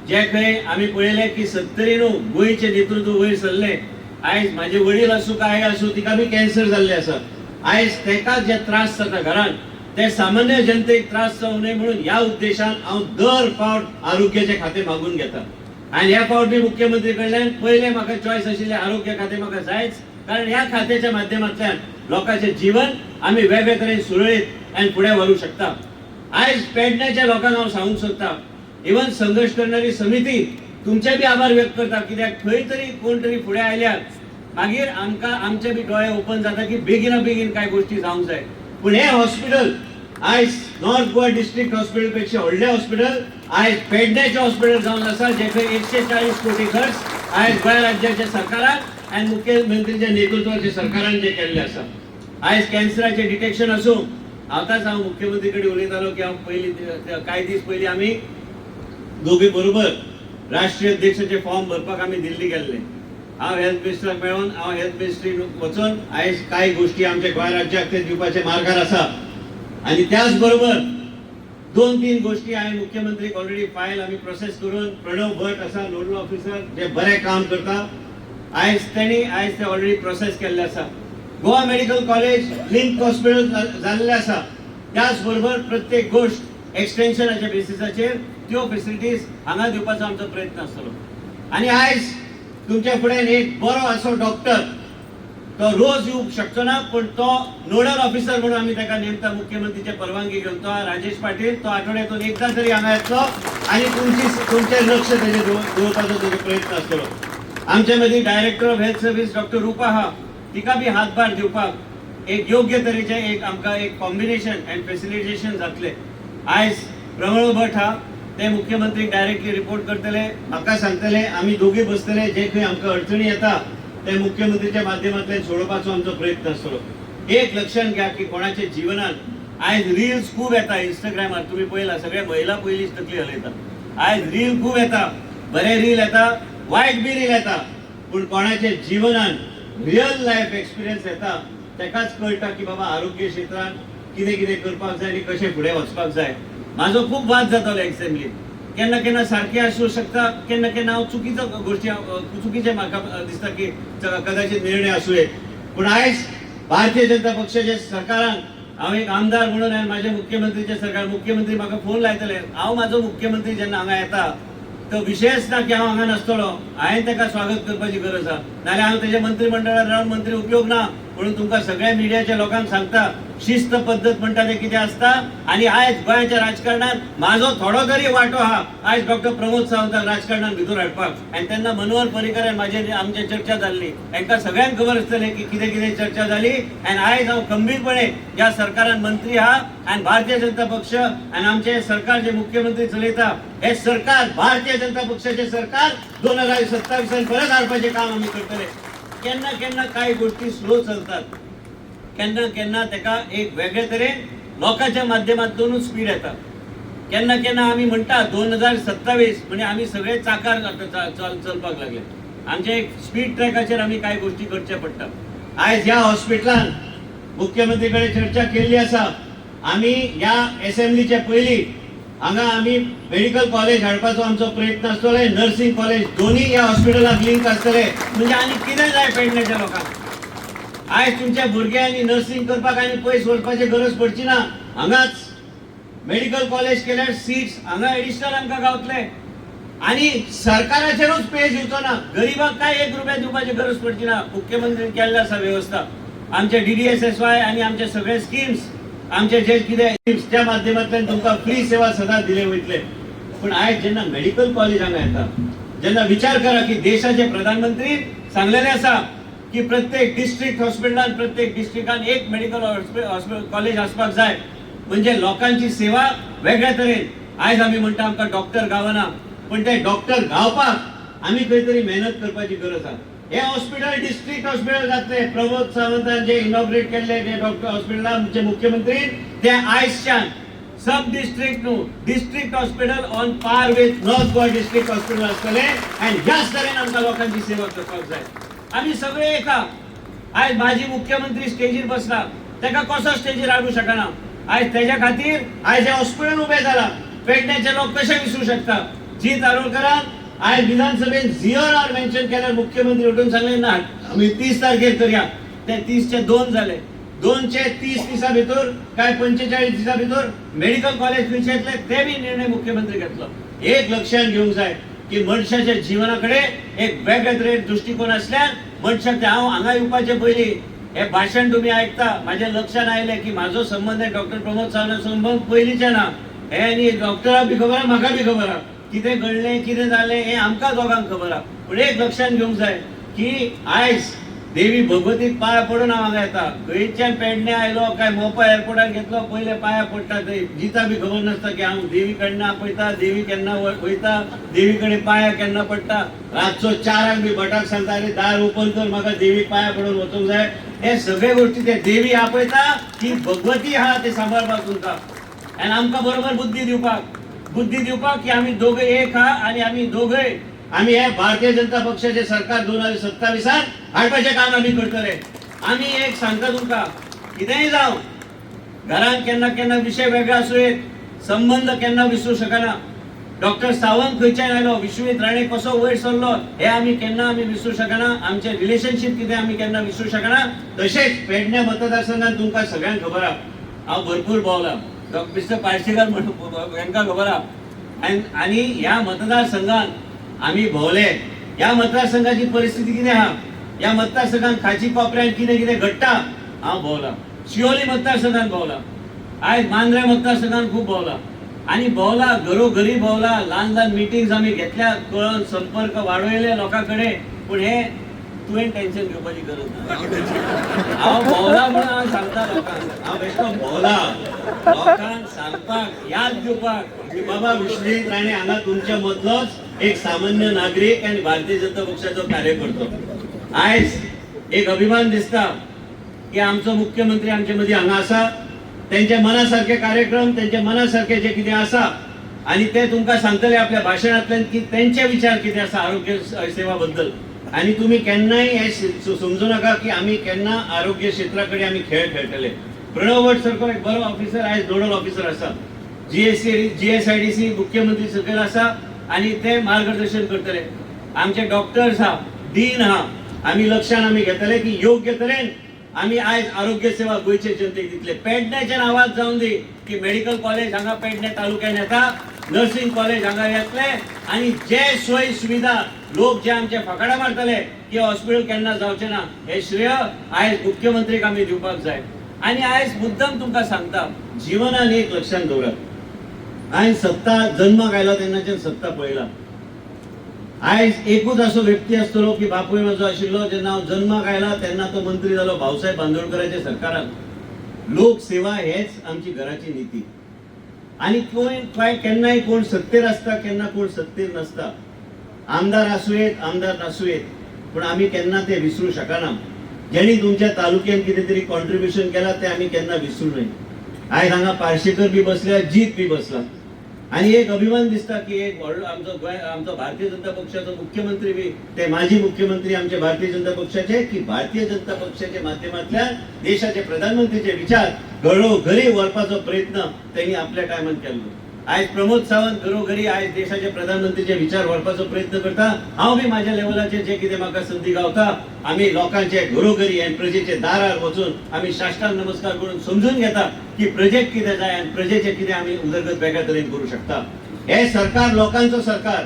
जे खंय आमी पळयलें की 70 गोंयचें नेतृत्व वयर सरलें. आयज माझे वडील आसूं काय आसूं तिका बी कॅन्सर जाल्ले आसा. आयज तेका जे त्रास जाता घरान ते सामान्य जनतेक त्रास जावं नये म्हणून ह्या उद्देशान हांव दर फावट आरोग्याचें खातें मागून घेता. आनी ह्या फावट बी मुख्यमंत्री कडल्यान पयलें म्हाका चॉयस आशिल्लें आरोग्य खातें म्हाका जायच, कारण ह्या खात्याच्या माध्यमांतल्यान लोकांचें जीवन आमी वेगळे तरेन सुरळीत आनी फुडें व्हरूंक शकता. आयज पेडण्याच्या लोकांक हांव सांगूंक सोदतां, इवन संघर्ष करणारी समिती तुमचे बी आभार व्यक्त करता, कित्याक खंय तरी कोण तरी फुडें आयल्यार मागीर आमकां आमचे बी दोळे ओपन जाता की बेगिना बेगीन कांय गोश्टी जावंक जाय. पूण हे हॉस्पिटल आयज नॉर्थ गोवा डिस्ट्रिक्ट हॉस्पिटल पेक्षा व्हडलें हॉस्पिटल आयज पेडण्याचें हॉस्पिटल जावन आसा, जे खंय 140 कोटी खर्च आयज गोंय राज्याच्या सरकारान आनी मुख्यमंत्रीच्या नेतृत्वाच्या सरकारान जे केल्ले आसा. आयज कॅन्सराचें डिटेक्शन आसूं, आतांच हांव मुख्यमंत्री कडेन उलयतालो की हांव पयलीं कांय दीस पयलीं आमी दोगी बरोबर राष्ट्रीय अध्यक्षाचे फॉर्म भरपाक आमी दिल्ली गेल्ले. हांव हेल्थ मिनिस्टराक मेळोन हांव हेल्थ मिनिस्ट्रीन वचून आयज कांय गोश्टी आमच्या गोंय राज्याक ते दिवपाचे मार्गार आसा. आनी त्याच बरोबर 2-3 गोश्टी हांवें मुख्यमंत्रीक ऑलरेडी फायल आमी प्रोसेस करून, प्रणव भट आसा नोडल ऑफिसर जे बरें काम करता, आयज ते ऑलरेडी प्रोसेस केल्ले आसा. Goa medical college link hospital जाल्ले आसा. त्याच बरोबर प्रत्येक गोष्ट एक्सटेन्शनाच्या बेसिसाचेर त्यो फेसिलिटीज हांगा दिवपाचो आमचो प्रयत्न आसतलो. आनी आयज तुमच्या फुड्यान एक बरो असो डॉक्टर तो रोज येवंक शकचो ना, पण तो नोडल ऑफिसर म्हणून आमी ताका नेमता मुख्यमंत्रीचे परवानगी घेवन. तो राजेश पाटील, तो आठवड्यातून एकदा तरी हांगा येतलो आनी तुमचें लक्ष तेजेर दवरपाचो तेजो प्रयत्न आसतलो. आमचे मदीं director of health service doctor Rupa आहा, तिका बी हातभार दिवपाक एक योग्य तरेचे एक आमकां एक कॉम्बिनेशन अँड फॅसिलिटेशन जातलें. आयज प्रमोद भट हा, ते मुख्यमंत्रीक डायरेक्टली रिपोर्ट करतले, म्हाका सांगतले, आमी दोगी बसतले, जे खंय आमकां अडचणी येता ते मुख्यमंत्रीच्या माध्यमांतल्यान सोडोवपाचो आमचो प्रयत्न आसतलो. एक लक्षात घ्या की कोणाच्या जिवनात आयज रील्स खूब येता इंस्टाग्रामार, तुम्ही पळयला सगळे महिला पयलींच तकली हलयता. आयज रील खूब येता, बरे रील येता, वायट बी रील येता, पूण कोणाच्या जिवनान रियल लायफ एक्सपिरियन्स येता तेकाच कळटा की बाबा आरोग्य क्षेत्रांत कितें कितें करपाक जाय आनी कशें फुडें वचपाक जाय. म्हाजो खूब वाद जातालो एसेंब्लीत, केन्ना केन्ना सारकें आसूं शकता, केन्ना केन्ना हांव चुकीचो गोश्टी चुकीचे म्हाका दिसता की कदाचित निर्णय आसूं येत. पूण आयज भारतीय जनता पक्षाच्या सरकारान हांव एक आमदार म्हणून आनी म्हाजे मुख्यमंत्रीचे सरकार, मुख्यमंत्री म्हाका फोन लायतले, हांव म्हाजो मुख्यमंत्री जेन्ना हांगा येता तो विशयच ना की हांव हांगा नासतलो, हांवें ताका स्वागत करपाची गरज आसा, नाल्यार हांव तेजे मंत्रिमंडळात रावन मंत्री उपयोग ना. म्हणून तुमकां सगळ्या मिडियाच्या लोकांक सांगता, शिस्त पद्धत म्हणटा ते कितें आसता. आनी आयज गोंयच्या राजकारणात म्हाजो थोडो तरी वांटो आहा आयज डॉक्टर प्रमोद सावंताक राजकारणात भितर हाडपाक. आनी तेन्ना मनोहर पर्रीकरान म्हाजे आमचे चर्चा जाल्ली, तांकां सगळ्यांक खबर आसतलें की कितें कितें चर्चा जाली. आनी आयज हांव खंबीरपणे ह्या सरकारान मंत्री आहा आनी भारतीय जनता पक्ष आनी आमचे सरकार जे मुख्यमंत्री चलयता हे सरकार भारतीय जनता पक्षाचे सरकार 2027 परत हाडपाचें काम आमी करतले. केन्ना केन्ना कांय गोष्टी स्लो चलतात, केन्ना केन्ना ताका एक वेगळे तरेन लोकांच्या माध्यमांतूनच स्पीड येता. केन्ना केन्ना आमी म्हणटा 2027 म्हणजे आमी सगळे चाकार चलपाक लागले. आमचे एक स्पीड ट्रॅकाचेर आमी कांय गोष्टी करचे पडटा. आयज ह्या हॉस्पिटलान मुख्यमंत्री कडेन चर्चा केल्ली आसा. आमी ह्या असेंब्लीचे पयलीं हांगा आमी मेडिकल कॉलेज हाडपाचो आमचो प्रयत्न आसतलो, नर्सिंग कॉलेज दोन्ही ह्या हॉस्पिटलाक लिंक आसतले. म्हणजे आनी कितें जाय पेडण्याच्या लोकांक. आयज तुमच्या भुरग्यांनी नर्सिंग करपाक आनी पयस वचपाची गरज पडची ना. हांगाच मेडिकल कॉलेज केल्यार सीट्स हांगा एडिशनल आमकां गावतले आनी सरकाराचेरूच पेज येवचो ना. गरीबाक काय 1 रुपया दिवपाची गरज पडची ना. मुख्यमंत्रीन केल्ली आसा वेवस्था. आमचे DDSSY आनी आमचे सगळे स्किम्स, आमचे जे कितें त्या माध्यमांतल्यान तुमकां फ्री सेवा सदांच दिले वयतले. पूण आयज जेन्ना मेडिकल कॉलेज हांगा येता, जेन्ना विचार करा की देशाचे प्रधानमंत्री सांगलेले आसा की प्रत्येक डिस्ट्रिक्ट हॉस्पिटलान प्रत्येक डिस्ट्रिक्टान एक मेडिकल हॉस्पिटल कॉलेज आसपाक जाय, म्हणजे लोकांची सेवा वेगळ्या तरेन. आयज आमी म्हणटा आमकां डॉक्टर गावना, पण ते डॉक्टर गावपाक आमी खंय तरी मेहनत करपाची गरज आसा. हे हॉस्पिटल डिस्ट्रिक्ट हॉस्पिटल जातले. प्रमोद सावंतान जे इनॉग्रेट केल्ले जे डॉक्टर हॉस्पिटल आमचे मुख्यमंत्री ते आयजच्यान सब डिस्ट्रिक्ट न्हू district hospital on par with north Goa district hospital आसतले. आनी ह्याच तरेन आमकां लोकांची सेवा करपाक जाय. आमी सगळे एका आयज माजी मुख्यमंत्री स्टेजीर बसला, ताका कसो स्टेजीर हाडूं शकना. आज त्याच्या खातीर आज हे हॉस्पिटल उभे झाला. पेडण्याचे लोक कशे विसरू शकता. जी तारोळकरान आज विधानसभेत ZR मेन्शन केल्यार मुख्यमंत्री उठून सांगले ना आम्ही 30 तारखेर करूया. ते 30 चे 2 झाले. 2 चे 30 दिसा भितर काय 45 दिसा भितर मेडिकल कॉलेज विषयातले ते बी निर्णय मुख्यमंत्री घेतलो. एक लक्षात घेऊंक जाय की मनशाच्या जीवनाकडे एक वेगळे दृष्टिकोन असल्यान मनशाक ते हांव हांगा येवपाचे पयलीं हे भाषण तुम्ही ऐकता माझ्या लक्षात आयले की माझो संबंध आहे डॉक्टर प्रमोद सावंत संबंध पयलींचे ना. हे आनी डॉक्टराक बी खबर आहा म्हाका बी खबर आहा कितें घडलें कितें जालें हे आमकां दोगांक खबर आहा. पूण एक लक्षात घेवंक जाय की आयज देवी भगवतीक पांया पडून हांव हांगा येता. खंयच्यान पेडण्या आयलो काय मोपा एअरपोर्टार घेतलो पयले पांया पडटा थंय जिता बी खबर नासता की हांव देवी कडनं आपयता देवी केन्ना वयता देवी कडेन पांया केन्ना पडटा. रातचो 4 बी भटाक सांगता अरे दार ओपन कर म्हाका देवीक पांया पडून वचूंक जाय. हे सगळे गोष्टी ते देवी आपयता की भगवती आहा ते सांबाळपाक तुमकां आनी आमकां बरोबर बुद्धी दिवपाक की आमी दोघे एक आहा आनी आमी दोघे आम्ही हे भारतीय जनता पक्षाचे सरकार 2027 हाडपाचे काम आम्ही करतले. आम्ही एक सांगता तुमका कितेंय जावं घरान केन्ना केन्ना विषय वेगळा आसूं येत संबंध केन्ना विसरू शकना. डॉक्टर सावंत खंयच्यान आयलो विश्वजीत राणे कसो वयर सरलो हे आम्ही केन्ना विसरू शकना. आमचे रिलेशनशीप कितें आमी केन्ना विसरू शकना. तशेंच पेडण्या मतदारसंघात तुमकां सगळ्यांक खबर आहा हांव भरपूर भोंवला. मिस्टर पार्सेकर म्हणून हांकां खबर आहा आनी ह्या मतदारसंघात आम्ही भोवले. या मतदारसंघाची परिस्थिती कितें आहा या मतदारसंघात खाची कोपऱ्यात कितें कितें घडटा हांव भोवला. शिवोली मतदारसंघात भोवला. आयज मांद्रे मतदारसंघात खूब भोवला आनी भोवला घरोघरी भोवला. ल्हान मिटिंग्स आमी घेतल्या कळोन संपर्क वाडयले लोकां कडेन. पूण हे तुवें टेन्शन घेवपाची गरज ना. हांव भोवला म्हणून हांव सांगता लोकांक हांव बेश्टो भोवला लोकांक सांगपाक याद दिवपाक की बाबा विश्वजीत राणे हांगा तुमच्या मदलोच एक सामान्य नागरिक आणि भारतीय जनता पक्षाचो कार्यकर्तो. आयज एक अभिमान दिसता की आमचो मुख्यमंत्री आमचे मदीं हांगा आसा. त्यांच्या मनासारखे कार्यक्रम त्यांच्या मनासारखे जे कितें आसा आणि ते तुमकां सांगतले आपल्या भाशणांतल्यान की त्यांचे विचार कितें आसा आरोग्य सेवा बद्दल. आणि तुम्ही केन्नाय हे समजू नका की आम्ही केन्ना आरोग्य क्षेत्राकडे आम्ही खेळ खेळटले. प्रणव भट सारको एक बरो ऑफिसर आयज नोडल ऑफिसर आसा. GSIDC मुख्यमंत्री सकयल आसा आणि ते मार्गदर्शन करतले. आमचे डॉक्टर्स आहा डीन आहा आम्ही लक्षात आम्ही घेतले की योग्य तरेन आम्ही आयज आरोग्य सेवा गोयचे जनतेक दितले. पेडण्याच्या नावात जाऊन दी की मेडिकल कॉलेज हांगा पेडणे तालुक्यात येता नर्सिंग कॉलेज हांगा येतले आणि जे सोयी सुविधा लोक जे आमचे फकाडा मारतले की हॉस्पिटल केन्ना जावचे ना हे श्रेय आयज मुख्यमंत्रीक आमी दिवपाक जाय. आणि आयज मुद्दम तुमकां सांगता जीवनान एक लक्षात दवरात आयज सत्ता जन्माक आयला तेन्नाच्यान सत्ता पळयला. आयज एकूच असो व्यक्ती आसतलो की बापूय म्हजो आशिल्लो जेन्ना हांव जन्माक आयला तेन्ना तो मंत्री जालो भाऊसाहेब बांदोडकराच्या सरकारान. लोकसेवा हेच आमची घराची नीती. आणि केन्नाय कोण सत्तेर असता केन्ना कोण सत्तेर नसता. आमदार आसूं येत आमदार नासूं येत पूण आमी केन्ना ते विसरू शकना. जेणी तुमच्या तालुक्यान कितें तरी कॉन्ट्रिब्युशन केला ते आमी केन्ना विसरू नये. आयज हांगा पार्सेकर बी बसल्या जीत बी बसला आणि एक अभिमान दिसता की एक व्हडलो आमचो भारतीय जनता पक्षाचो मुख्यमंत्री बी ते माजी मुख्यमंत्री आमचे भारतीय जनता पक्षाचे की भारतीय जनता पक्षाच्या माध्यमांतल्यान देशाचे प्रधानमंत्रीचे विचार घरोघरी व्हरपाचो प्रयत्न त्यांनी आपल्या टायमान केल्लो. आयज प्रमोद सावंत घरोघरी आयज देशाचे प्रधानमंत्रीचे विचार व्हरपाचो प्रयत्न करता. हांव बी म्हाज्या लेवलाचेर जे कितें म्हाका संदी गावता आमी लोकांचे घरोघरी आनी प्रजेचे दारार वचून आमी साश्टांग नमस्कार करून समजून घेता की प्रजेक कितें जाय आनी प्रजेचे कितें आमी उदरगत वेगळ्या तरेन करूं शकता. हे सरकार लोकांचो सरकार.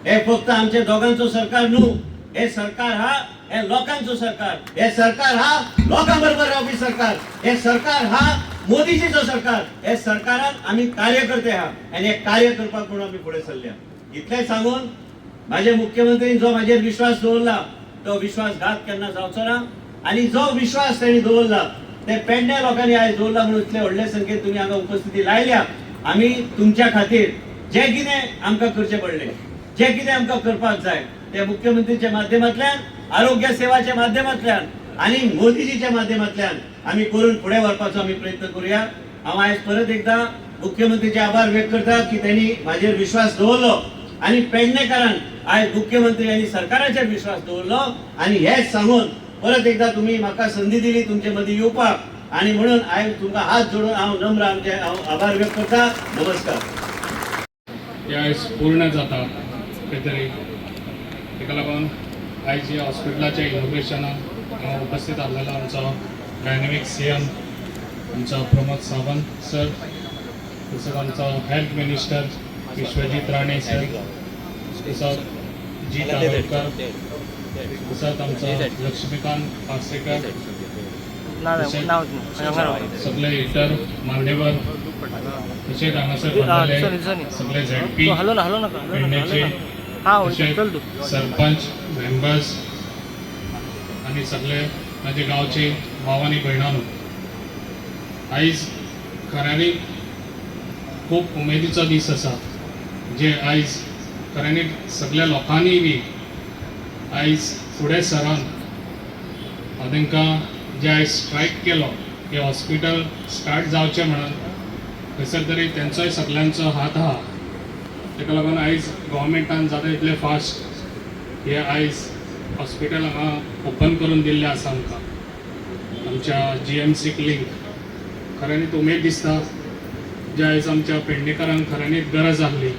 हे फक्त आमच्या दोगांचो सरकार न्हू. हे सरकार हा हे लोकांचो सरकार. हे सरकार हा लोकां बरोबर रावपी सरकार. हे सरकार हा मोदीजीचो सरकार. हे सरकारात आम्ही कार्यकर्ते आहात आणि हे कार्य करपाक म्हणून आम्ही पुढे सरल्या. इतले सांगून माझे मुख्यमंत्रीन जो माझेर विश्वास दवरला तो विश्वासघात केन्ना जावचो ना. आणि जो विश्वास त्यांनी दवरला ते पेडण्या लोकांनी आयज दवरला म्हणून इतले व्हडले संख्येन तुम्ही हांगा उपस्थिती लायल्या. आम्ही तुमच्या खातीर जे कितें आमकां करचें पडलें जे कितें आमकां करपाक जाय ते मुख्यमंत्रीच्या माध्यमांतल्यान आरोग्य सेवाच्या माध्यमांतल्यान आणि मोदीजीच्या माध्यमांतल्यान आम्ही करून पुढे व्हरपाचो आम्ही प्रयत्न करूया. हांव आयज परत एकदा मुख्यमंत्रीचे आभार व्यक्त करता की त्यांनी माझेर विश्वास दवरलो आणि पेडणेकारान आयज मुख्यमंत्री आणि सरकाराचेर विश्वास दवरलो. आणि हेच सांगून परत एकदा तुम्ही म्हाका संधी दिली तुमचे मदीं येवपाक आणि म्हणून हांवें तुमकां हात जोडून हांव नम्र आमचे आभार व्यक्त करता. नमस्कार. आयज पूर्ण जाता खंय तरी ताका लागून आयज ह्या हॉस्पिटलाच्या इनॉग्रेशनाक हांव उपस्थित आसलेलो आमचो डायनॅमिक CM आमचो प्रमोद सावंत सर, तसोच आमचो health minister Vishwajit Rane sir, तसोच जी तावळकर, तसोच आमचो लक्ष्मीकांत पार्सेकर, सगळे इतर मान्यवर तशेंच हांगासर भरलेले सगळे ZP पेडणेचे तशेंच सरपंच मेंबर्स आनी सगळे माझे गांवचे भाव आनी भयणांनो, आयज खऱ्यांनी खूब उमेदीचो दीस आसा जे आयज खऱ्यांनी सगळ्या लोकांनी बी आयज फुडें सरून हांव तांकां जे आयज स्ट्रायक केलो की हॉस्पिटल स्टार्ट जावचें म्हणून खंयसर तरी तेंचोय सगळ्यांचो हात आहा. ताका लागून आयज गव्हर्मेंटान जाता तितले फास्ट हे आयज हॉस्पिटल हांगा ओपन करून दिल्लें आसा आमकां आमच्या GMCक लिंक. खऱ्यांनीच उमेद दिसता जे आयज आमच्या पेडणेकारांक खऱ्यांनीच गरज आसली,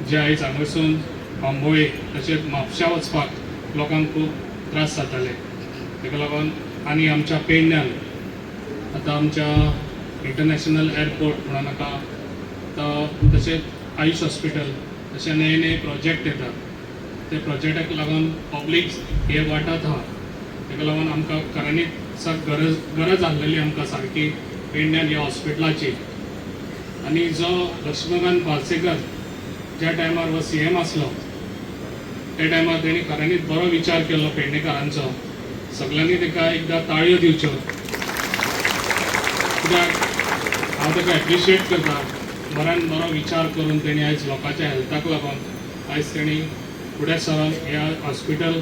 जे आयज हांगासून बांबोळे तशेंच म्हापशा वचपाक लोकांक खूब त्रास जाताले. ताका लागून आनी आमच्या पेडण्यान आतां आमच्या इंटरनॅशनल एअरपोर्ट म्हणून नाका तशेंच आयुष हॉस्पिटल अशे नवे नवे प्रोजेक्ट येतात. ते प्रोजेक्टाक लागून पब्लीक हे वाटात आहा. ताका लागून आमकां खऱ्यांनीच गरज आसलेली आमकां सारकी पेडण्यान ह्या हॉस्पिटलाची. आनी जो लक्ष्मीकांत पार्सेकर ज्या टायमार हो CM आसलो त्या टायमार तेणी खऱ्यांनीच बरो विचार केल्लो पेडणेकारांचो. सगळ्यांनी ताका एकदां ताळयो दिवच्यो, कित्याक हांव ताका एप्रिशिएट करता. बऱ्यान बरो विचार करून तेणी आयज लोकांच्या हेल्थाक लागून आयज तेणी फुडें सरून ह्या हॉस्पिटल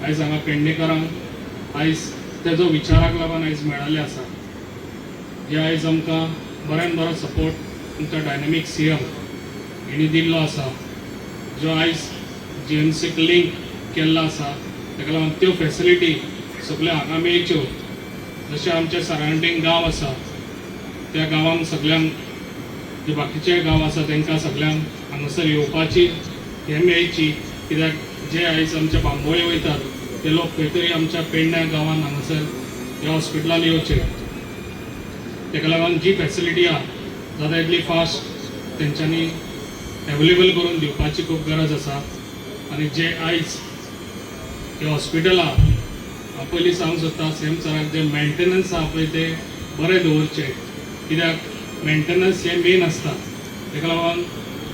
आयज हांगा पेडणेकारांक आयज तेजो विचाराक लागून आयज मेळ्ळें आसा. जे आयज आमकां बऱ्यान बरो सपोर्ट आमच्या डायनॅमिक CM हेणी दिल्लो आसा, जो आयज GMCक लिंक केल्लो आसा. ताका लागून त्यो फॅसिलिटी सगळ्या हांगा मेळच्यो. जशे आमचे सरावंडींग गांव आसा त्या गांवांक सगळ्यांक जे बाकीचे गांव आसा तांकां सगळ्यांक हांगासर येवपाची हे मेळची, कित्याक जे आयज आमच्या बांबोळे वयतात ते लोक खंय तरी आमच्या पेडण्या गांवांत हांगासर ह्या हॉस्पिटलान येवचे. ताका लागून जी फॅसिलिटी आहा जाता तितली फास्ट तेंच्यांनी एवेलेबल करून दिवपाची खूब गरज आसा. आनी जे आयज हे हॉस्पिटल आहा हांव पयलीं सांगूंक सोदता CM सराक जे मेंटेनन्स आहा पळय ते बरें दवरचे, कित्याक मेंटेनन्स हे मेन आसता. ताका लागून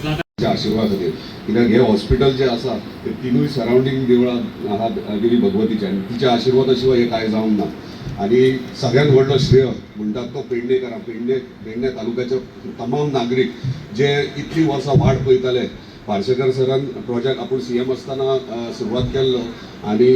जाता आशिर्वाद खातीर, कित्याक हे हॉस्पिटल जे आसा ते तिनूय सरावंडींग देवळां आहात देवी भगवतीच्या, आनी तिच्या आशिर्वादा शिवाय हे कांय जावंक ना. आनी सगळ्यांत व्हडलो श्रेय म्हणटात तो पेडणेकारां, पेडणे तालुक्याचे तमाम नागरीक जे इतली वर्सां वाट पळयताले. पार्सेकर सरान प्रोजेक्ट आपूण CM आसतना सुरवात केल्लो आनी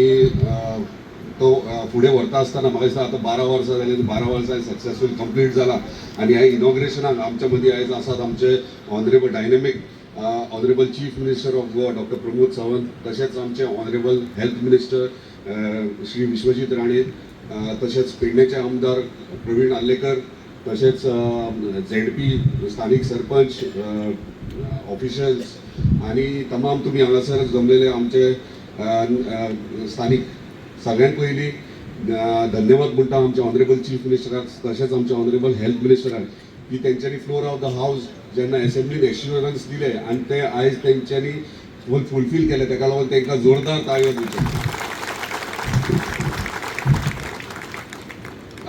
तो फुडें व्हरता आसतना म्हाका दिसता आतां 12 वर्सां जाली. 12 वर्सां सक्सेसफूल कंप्लीट जाला. आनी ह्या इनॉग्रेशनाक आमच्या मदीं आयज आसात आमचे honourable dynamic honourable chief minister of Goa doctor Pramod Sawant, तशेंच आमचे honourable health minister Shri Vishwajit Rane, तशेंच पेडणेचे आमदार प्रवीण आल्लेकर, तशेंच ZP स्थानीक सरपंच ऑफिशल्स आनी तमाम तुमी हांगासर जमलेले आमचे स्थानीक. सगळ्यांत पयलीं धन्यवाद म्हणटा आमच्या ऑनरेबल चीफ मिनिस्टराक, तशेंच आमच्या ऑनरेबल हेल्थ मिनिस्टराक की तेंच्यांनी फ्लोर ऑफ द हावस जेन्ना एसेंब्लीन एश्युरन्स दिले आनी ते आयज तेंच्यांनी फुलफील केले. ताका लागून तांकां जोरदार ताळयो दिवच्यो.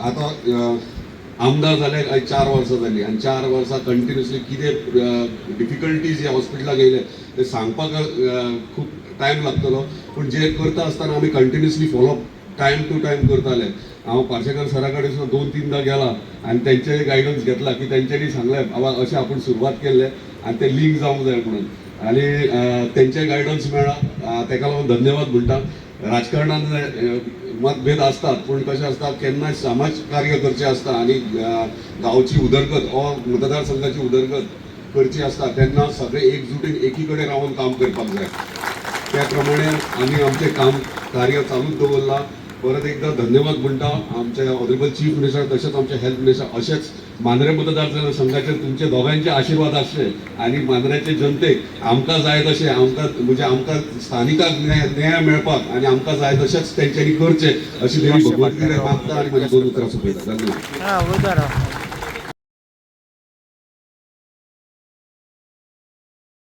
आतां आमदार जाले आयज 4 वर्सां जालीं आनी 4 वर्सां कंटिन्युअसली कितें डिफिकल्टीज ह्या हॉस्पिटलाक येयले ते सांगपाक खूब टायम लागतलो, पूण जे करता आसतना आमी continuously follow time to time करताले. हांव पार्सेकर सरा कडेन सुद्दां 2-3दां गेला आनी तेंचे गायडन्स घेतला की तेंच्यांनी सांगलें बाबा अशें आपूण सुरवात केल्लें आनी तें लिंक जावंक जाय म्हणून, आनी तेंचे गायडन्स मेळ्ळा. ताका लागून धन्यवाद म्हणटा. राजकारणांत मतभेद असतात, पूण कशें आसता केन्नाय समाज कार्य करचें आसता आनी गांवची उदरगत वा मतदारसंघाची उदरगत करची आसता तेन्ना सगळे एकजुटीन एकी कडेन रावन काम करपाक जाय. त्या प्रमाणे आमी आमचें काम कार्य चालूच दवरलां. परत एकदा धन्यवाद म्हणटा आमच्या ऑनरेबल चीफ मिनिस्टर तशेंच आमचे हेल्थ मिनिस्टर अशेंच मांद्रे मतदारसंघाचे तुमचे दोगांचे आशीर्वाद आसचे आणि मांद्रेचे जनतेक आमकां जाय तशें आमकां स्थानिकाक न्याय मेळपाक आणि आमकां जाय तशेंच तेंच्यांनी करचें अशी देवी भगवंताकडे मागता आणि माझी दोन उतरां सोंपयता. धन्यवाद.